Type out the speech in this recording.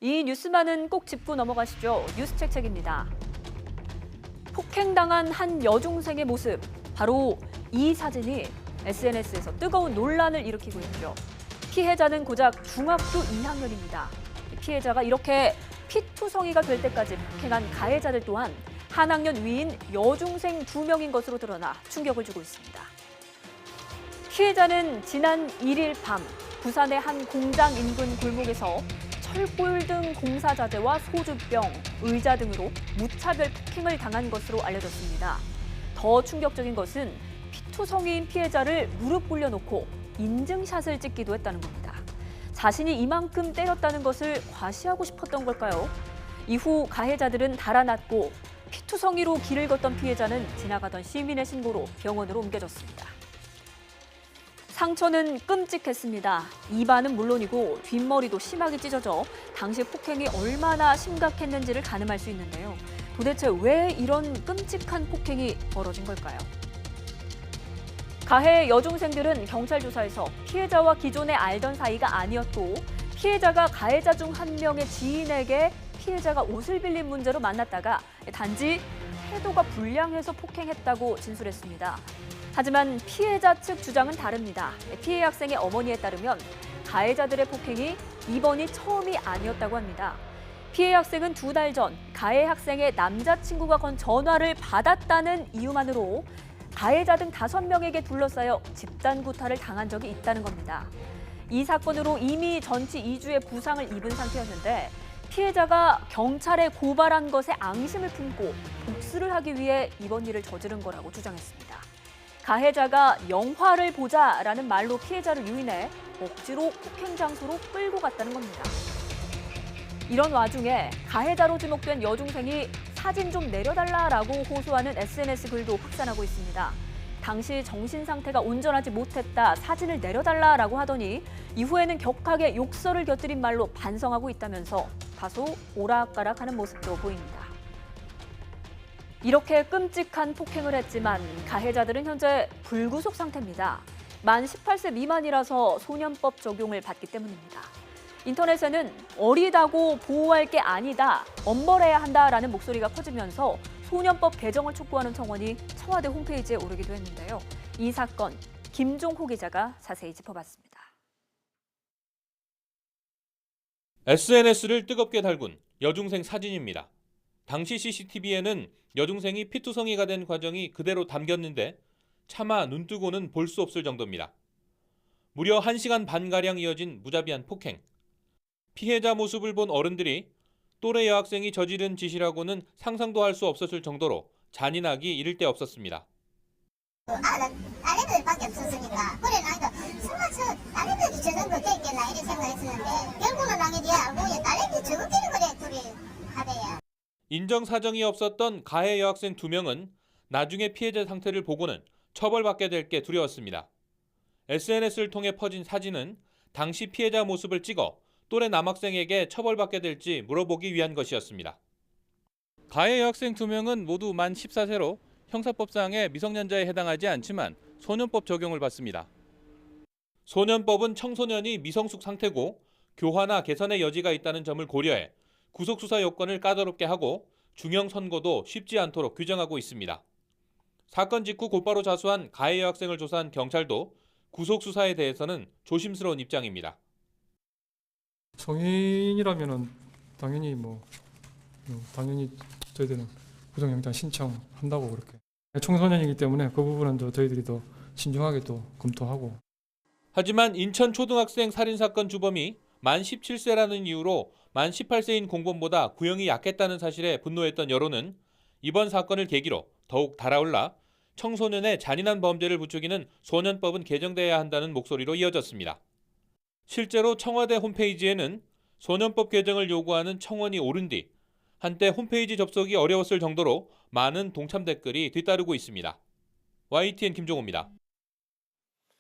이 뉴스만은 꼭 짚고 넘어가시죠. 뉴스책책입니다. 폭행당한 한 여중생의 모습, 바로 이 사진이 SNS에서 뜨거운 논란을 일으키고 있죠. 피해자는 고작 중학교 2학년입니다. 피해자가 이렇게 피투성이가 될 때까지 폭행한 가해자들 또한 한 학년 위인 여중생 2명인 것으로 드러나 충격을 주고 있습니다. 피해자는 지난 1일 밤 부산의 한 공장 인근 골목에서 철골 등 공사 자재와 소주병, 의자 등으로 무차별 폭행을 당한 것으로 알려졌습니다. 더 충격적인 것은 피투성이인 피해자를 무릎 꿇려놓고 인증샷을 찍기도 했다는 겁니다. 자신이 이만큼 때렸다는 것을 과시하고 싶었던 걸까요? 이후 가해자들은 달아났고 피투성이로 길을 걷던 피해자는 지나가던 시민의 신고로 병원으로 옮겨졌습니다. 상처는 끔찍했습니다. 입안은 물론이고 뒷머리도 심하게 찢어져 당시 폭행이 얼마나 심각했는지를 가늠할 수 있는데요. 도대체 왜 이런 끔찍한 폭행이 벌어진 걸까요? 가해 여중생들은 경찰 조사에서 피해자와 기존에 알던 사이가 아니었고 피해자가 가해자 중 한 명의 지인에게 피해자가 옷을 빌린 문제로 만났다가 단지 태도가 불량해서 폭행했다고 진술했습니다. 하지만 피해자 측 주장은 다릅니다. 피해 학생의 어머니에 따르면 가해자들의 폭행이 이번이 처음이 아니었다고 합니다. 피해 학생은 2달 전 가해 학생의 남자친구가 건 전화를 받았다는 이유만으로 가해자 등 5명에게 둘러싸여 집단 구타를 당한 적이 있다는 겁니다. 이 사건으로 이미 전치 2주의 부상을 입은 상태였는데 피해자가 경찰에 고발한 것에 앙심을 품고 복수를 하기 위해 이번 일을 저지른 거라고 주장했습니다. 가해자가 영화를 보자라는 말로 피해자를 유인해 억지로 폭행 장소로 끌고 갔다는 겁니다. 이런 와중에 가해자로 지목된 여중생이 사진 좀 내려달라라고 호소하는 SNS 글도 확산하고 있습니다. 당시 정신 상태가 온전하지 못했다, 사진을 내려달라라고 하더니 이후에는 격하게 욕설을 곁들인 말로 반성하고 있다면서 다소 오락가락하는 모습도 보입니다. 이렇게 끔찍한 폭행을 했지만 가해자들은 현재 불구속 상태입니다. 만 18세 미만이라서 소년법 적용을 받기 때문입니다. 인터넷에는 어리다고 보호할 게 아니다, 엄벌해야 한다라는 목소리가 커지면서 소년법 개정을 촉구하는 청원이 청와대 홈페이지에 오르기도 했는데요. 이 사건, 김종호 기자가 자세히 짚어봤습니다. SNS를 뜨겁게 달군 여중생 사진입니다. 당시 CCTV에는 여중생이 피투성이가 된 과정이 그대로 담겼는데 차마 눈뜨고는 볼 수 없을 정도입니다. 무려 1시간 반가량 이어진 무자비한 폭행. 피해자 모습을 본 어른들이 또래 여학생이 저지른 짓이라고는 상상도 할 수 없었을 정도로 잔인하기 이를 데 없었습니다. 딸애들밖에 없었으니까 그래 나니까 설마 저 딸애들이 저 정도 됐겠나 이런 생각했었는데 결국은 나게 뒤에 알고 딸애들이 저것끼리 그래 둘이 하대야. 인정사정이 없었던 가해 여학생 2명은 나중에 피해자 상태를 보고는 처벌받게 될 게 두려웠습니다. SNS를 통해 퍼진 사진은 당시 피해자 모습을 찍어 또래 남학생에게 처벌받게 될지 물어보기 위한 것이었습니다. 가해 여학생 2명은 모두 만 14세로 형사법상의 미성년자에 해당하지 않지만 소년법 적용을 받습니다. 소년법은 청소년이 미성숙 상태고 교화나 개선의 여지가 있다는 점을 고려해 구속수사 요건을 까다롭게 하고 중형 선고도 쉽지 않도록 규정하고 있습니다. 사건 직후 곧바로 자수한 가해 여학생을 조사한 경찰도 구속수사에 대해서는 조심스러운 입장입니다. 성인이라면은 당연히 당연히 저희들은 구속영장 신청한다고 그렇게. 청소년이기 때문에 그 부분은 저희들이 더 신중하게 또 검토하고. 하지만 인천 초등학생 살인사건 주범이 만 17세라는 이유로 만 18세인 공범보다 구형이 약했다는 사실에 분노했던 여론은 이번 사건을 계기로 더욱 달아올라 청소년의 잔인한 범죄를 부추기는 소년법은 개정돼야 한다는 목소리로 이어졌습니다. 실제로 청와대 홈페이지에는 소년법 개정을 요구하는 청원이 오른 뒤 한때 홈페이지 접속이 어려웠을 정도로 많은 동참 댓글이 뒤따르고 있습니다. YTN 김종호입니다.